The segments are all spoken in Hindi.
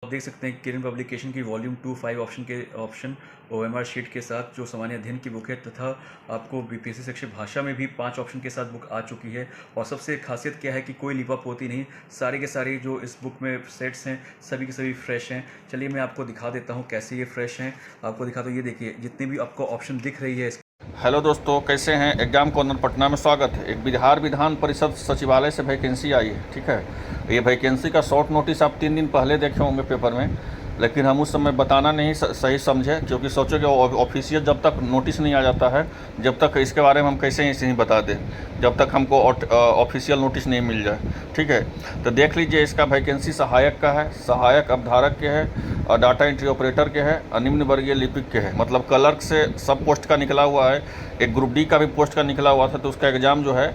आप देख सकते हैं किरण पब्लिकेशन की वॉल्यूम 2 5 ऑप्शन ओएमआर शीट के साथ जो सामान्य अध्ययन की बुक है तथा आपको बीपीएससी शिक्षक भाषा में भी 5 ऑप्शन के साथ बुक आ चुकी है। और सबसे खासियत क्या है कि कोई लिपापोती नहीं, सारे के सारे जो इस बुक में सेट्स हैं सभी के सभी फ्रेश हैं। चलिए मैं आपको दिखा देता हूँ कैसे ये फ्रेश हैं। आपको दिखाता हूँ, ये देखिए जितने भी आपको ऑप्शन दिख रही है। हेलो दोस्तों, कैसे हैं। एग्जाम कॉर्नर पटना में स्वागत है। एक बिहार विधान परिषद सचिवालय से वैकेंसी आई है, ठीक है। ये वैकेंसी का शॉर्ट नोटिस आप 3 दिन पहले देखे होंगे पेपर में, लेकिन हम उस समय बताना नहीं सही समझे, क्योंकि सोचो कि ऑफिशियल जब तक नोटिस नहीं आ जाता है, जब तक इसके बारे में हम कैसे ऐसे ही बता दें, जब तक हमको ऑफिशियल नोटिस नहीं मिल जाए, ठीक है। तो देख लीजिए, इसका वैकेंसी सहायक का है, सहायक अवधारक के है, और डाटा एंट्री ऑपरेटर के है, और निम्न वर्गीय लिपिक के है। मतलब क्लर्क से सब पोस्ट का निकला हुआ है। एक ग्रुप डी का भी पोस्ट का निकला हुआ था, तो उसका एग्ज़ाम जो है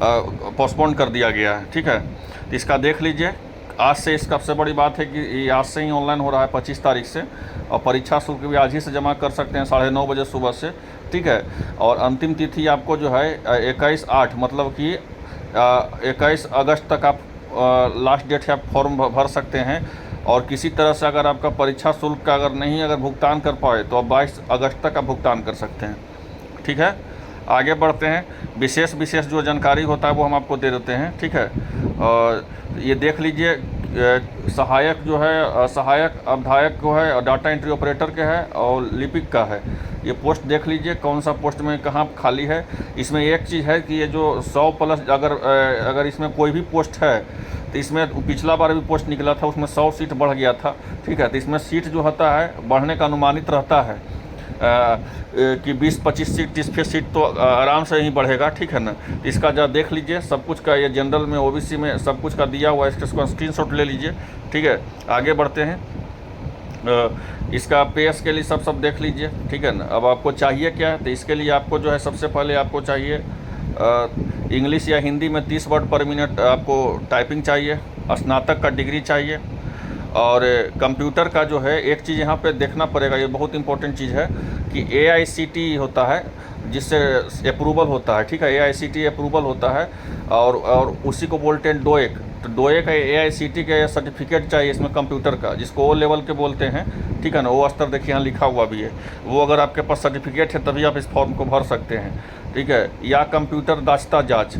पोस्टपोन कर दिया गया है, ठीक है। तो इसका देख लीजिए, आज से इसका सबसे बड़ी बात है कि ये आज से ही ऑनलाइन हो रहा है 25 तारीख से, और परीक्षा शुल्क भी आज ही से जमा कर सकते हैं 9:30 बजे सुबह से, ठीक है। और अंतिम तिथि आपको जो है 21/8 मतलब कि 21 अगस्त तक आप लास्ट डेट है, आप फॉर्म भर सकते हैं। और किसी तरह से अगर आपका परीक्षा शुल्क का अगर भुगतान कर पाए तो आप 22 अगस्त तक आप भुगतान कर सकते हैं, ठीक है। आगे बढ़ते हैं। विशेष जो जानकारी होता है वो हम आपको दे देते हैं, ठीक है। और ये देख लीजिए, सहायक जो है, सहायक अवधायक को है, और डाटा एंट्री ऑपरेटर के है, और लिपिक का है। ये पोस्ट देख लीजिए कौन सा पोस्ट में कहाँ खाली है। इसमें एक चीज़ है कि ये जो 100+ अगर इसमें कोई भी पोस्ट है, तो इसमें पिछला बार भी पोस्ट निकला था, उसमें 100 सीट बढ़ गया था, ठीक है। तो इसमें सीट जो होता है बढ़ने का अनुमानित रहता है कि 20-25 सीट 30 सीट तो आराम से ही बढ़ेगा, ठीक है ना। तो इसका जरा देख लीजिए, सब कुछ का ये जनरल में ओबीसी में सब कुछ का दिया हुआ है, इसका स्क्रीनशॉट ले लीजिए, ठीक है। आगे बढ़ते हैं। इसका पेस के लिए सब देख लीजिए, ठीक है ना। अब आपको चाहिए क्या है, तो इसके लिए आपको जो है सबसे पहले आपको चाहिए इंग्लिश या हिंदी में 30 वर्ड पर मिनट आपको टाइपिंग चाहिए, स्नातक का डिग्री चाहिए। और कंप्यूटर का जो है एक चीज़ यहाँ पे देखना पड़ेगा, ये बहुत इंपॉर्टेंट चीज़ है कि AICTE होता है जिससे अप्रूवल होता है, ठीक है। AICTE अप्रूवल होता है, और उसी को बोलते हैं डोएक। तो डोएक का AICTE का सर्टिफिकेट चाहिए इसमें कंप्यूटर का, जिसको O लेवल के बोलते हैं, ठीक है ना। वो स्तर देखिए यहाँ लिखा हुआ भी है, वो अगर आपके पास सर्टिफिकेट है तभी आप इस फॉर्म को भर सकते हैं, ठीक है। या कंप्यूटर दास्ता जाँच,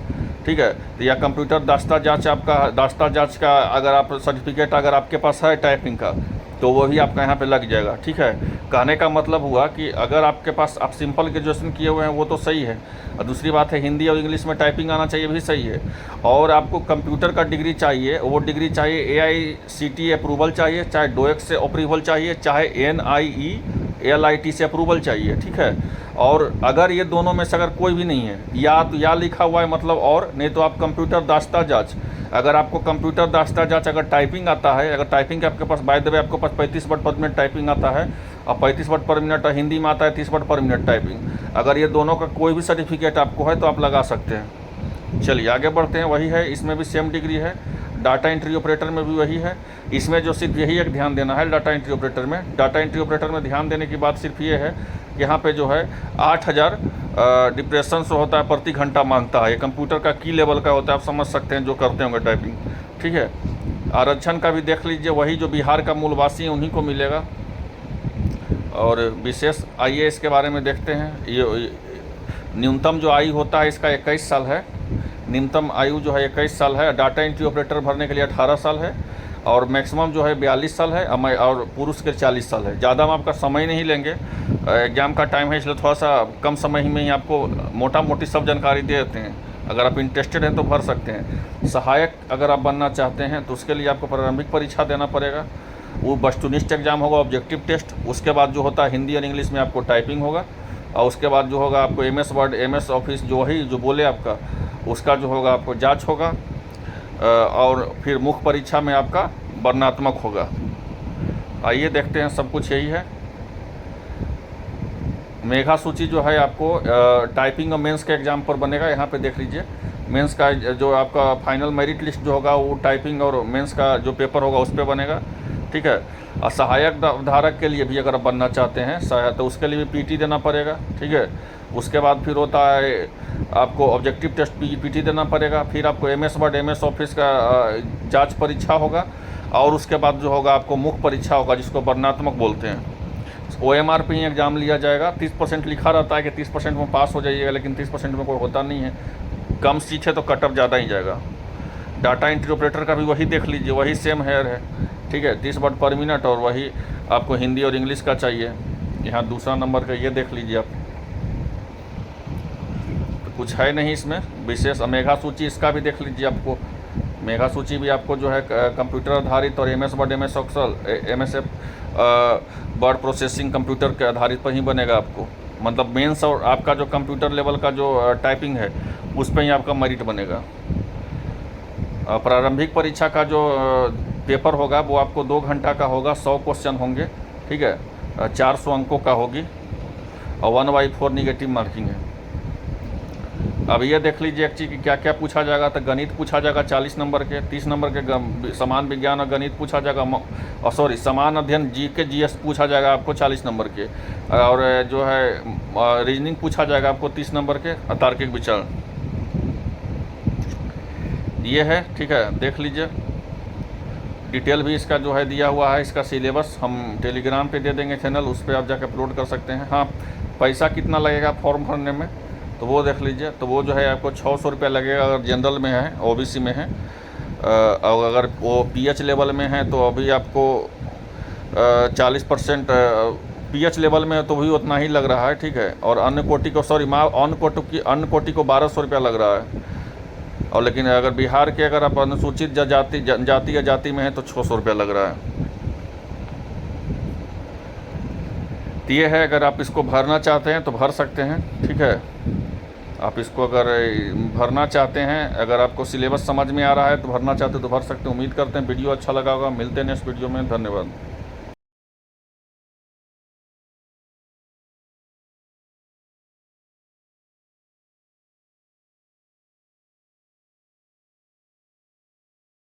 ठीक है। तो या कंप्यूटर दास्ता जांच का अगर आप सर्टिफिकेट अगर आपके पास है टाइपिंग का, तो वो भी आपका यहाँ पे लग जाएगा, ठीक है। कहने का मतलब हुआ कि अगर आपके पास आप सिंपल ग्रेजुएशन किए हुए हैं वो तो सही है, और दूसरी बात है हिंदी और इंग्लिश में टाइपिंग आना चाहिए, भी सही है। और आपको कंप्यूटर का डिग्री चाहिए, वो डिग्री चाहिए AICTE अप्रूवल चाहिए, चाहे डोएक से अप्रूवल चाहिए, चाहे NIE/LIT से अप्रूवल चाहिए, ठीक है। और अगर ये दोनों में से अगर कोई भी नहीं है, या तो या लिखा हुआ है मतलब और, नहीं तो आप कंप्यूटर दास्ता जांच, अगर आपको कंप्यूटर दास्ता जांच अगर टाइपिंग आता है, अगर टाइपिंग आपके पास बाय द वे आपके पास 35 वर्ड पर मिनट टाइपिंग आता है, और 35 वर्ड पर मिनट हिंदी में आता है 30 वर्ड पर मिनट टाइपिंग, अगर ये दोनों का कोई भी सर्टिफिकेट आपको है तो आप लगा सकते हैं। चलिए आगे बढ़ते हैं। वही है, इसमें भी सेम डिग्री है, डाटा एंट्री ऑपरेटर में भी वही है। इसमें जो सिर्फ यही एक ध्यान देना है डाटा एंट्री ऑपरेटर में ध्यान देने की बात सिर्फ ये है, यहाँ पे जो है 8000 डिप्रेशन से होता है प्रति घंटा मांगता है। ये कंप्यूटर का की लेवल का होता है, आप समझ सकते हैं जो करते होंगे टाइपिंग, ठीक है। आरक्षण का भी देख लीजिए, वही जो बिहार का मूलवासी है उन्हीं को मिलेगा। और विशेष आइए इसके बारे में देखते हैं। ये न्यूनतम जो आयु होता है इसका 21 साल है, न्यूनतम आयु जो है 21 साल है। डाटा एंट्री ऑपरेटर भरने के लिए 18 साल है, और मैक्सिमम जो है 42 साल है, और पुरुष के 40 साल है। ज़्यादा हम आपका समय नहीं लेंगे, एग्ज़ाम का टाइम है, इसलिए थोड़ा सा कम समय में ही आपको मोटा मोटी सब जानकारी दे देते हैं। अगर आप इंटरेस्टेड हैं तो भर सकते हैं। सहायक अगर आप बनना चाहते हैं तो उसके लिए आपको प्रारंभिक परीक्षा देना पड़ेगा, वो वस्तुनिष्ठ एग्ज़ाम होगा, ऑब्जेक्टिव टेस्ट। उसके बाद जो होता है हिंदी और इंग्लिश में आपको टाइपिंग होगा, और उसके बाद जो होगा आपको MS वर्ड, MS ऑफिस जो बोले आपका, उसका जो होगा आपको जांच होगा, और फिर मुख्य परीक्षा में आपका वर्णनात्मक होगा। आइए देखते हैं, सब कुछ यही है। मेघा सूची जो है आपको टाइपिंग और मेंस के एग्ज़ाम पर बनेगा। यहाँ पे देख लीजिए, मेंस का जो आपका फाइनल मेरिट लिस्ट जो होगा वो टाइपिंग और मेंस का जो पेपर होगा उस पर बनेगा, ठीक है। और सहायक धारक के लिए भी अगर आप बनना चाहते हैं तो उसके लिए भी PT देना पड़ेगा, ठीक है। उसके बाद फिर होता है आपको ऑब्जेक्टिव टेस्ट PT देना पड़ेगा। फिर आपको MS वर्ड, MS ऑफिस का जांच परीक्षा होगा, और उसके बाद जो होगा आपको मुख्य परीक्षा होगा, जिसको वर्णनात्मक बोलते हैं। OMR पे ही एग्ज़ाम लिया जाएगा। 30% लिखा रहता है कि 30% में पास हो जाइएगा, लेकिन 30% में कोई होता नहीं है। कम सीट है तो कटअप ज़्यादा ही जाएगा। डाटा एंट्री ऑपरेटर का भी वही देख लीजिए, वही सेम हेयर है, ठीक है, 30 वर्ड पर मिनट, और वही आपको हिंदी और इंग्लिश का चाहिए। यहाँ दूसरा नंबर का ये देख लीजिए आप, तो कुछ है नहीं इसमें विशेष। मेघा सूची इसका भी देख लीजिए, आपको मेघा सूची भी आपको जो है कंप्यूटर आधारित और MS word, MS excel, MSF word processing computer के आधारित पर ही बनेगा आपको। मतलब मेंस और आपका जो कंप्यूटर लेवल का जो टाइपिंग है उस पर ही आपका मेरिट बनेगा। प्रारंभिक परीक्षा का जो पेपर होगा वो आपको 2 घंटा का होगा, 100 क्वेश्चन होंगे, ठीक है, 400 अंकों का होगी, और 1/4 निगेटिव मार्किंग है। अब ये देख लीजिए एक चीज़ कि क्या क्या पूछा जाएगा। तो गणित पूछा जाएगा 40 नंबर के, 30 नंबर के समान विज्ञान और गणित पूछा जाएगा, और सॉरी समान अध्ययन GK GS पूछा जाएगा आपको 40 नंबर के, और जो है रीजनिंग पूछा जाएगा आपको 30 नंबर के, तार्किक विचार। ये है, ठीक है, देख लीजिए। डिटेल भी इसका जो है दिया हुआ है, इसका सिलेबस हम टेलीग्राम पे दे देंगे चैनल, उस पर आप जाकर अपलोड कर सकते हैं। हाँ, पैसा कितना लगेगा फॉर्म भरने में तो वो देख लीजिए। तो वो जो है आपको 600 रुपये लगेगा अगर जनरल में है, OBC में है, और अगर वो PH लेवल में है तो अभी आपको 40% PH लेवल में है तो भी उतना ही लग रहा है, ठीक है। और अन्य कोटि को अन्य कोटि को 1200 रुपया लग रहा है। और लेकिन अगर बिहार के अगर आप अनुसूचित जाति या जाति में है तो 600 रुपया लग रहा है। तो ये है, अगर आप इसको भरना चाहते हैं तो भर सकते हैं, ठीक है। आप इसको अगर भरना चाहते हैं, अगर आपको सिलेबस समझ में आ रहा है तो भरना चाहते हैं तो भर सकते हैं। उम्मीद करते हैं वीडियो अच्छा लगा होगा। मिलते हैं नेक्स्ट वीडियो में। धन्यवाद।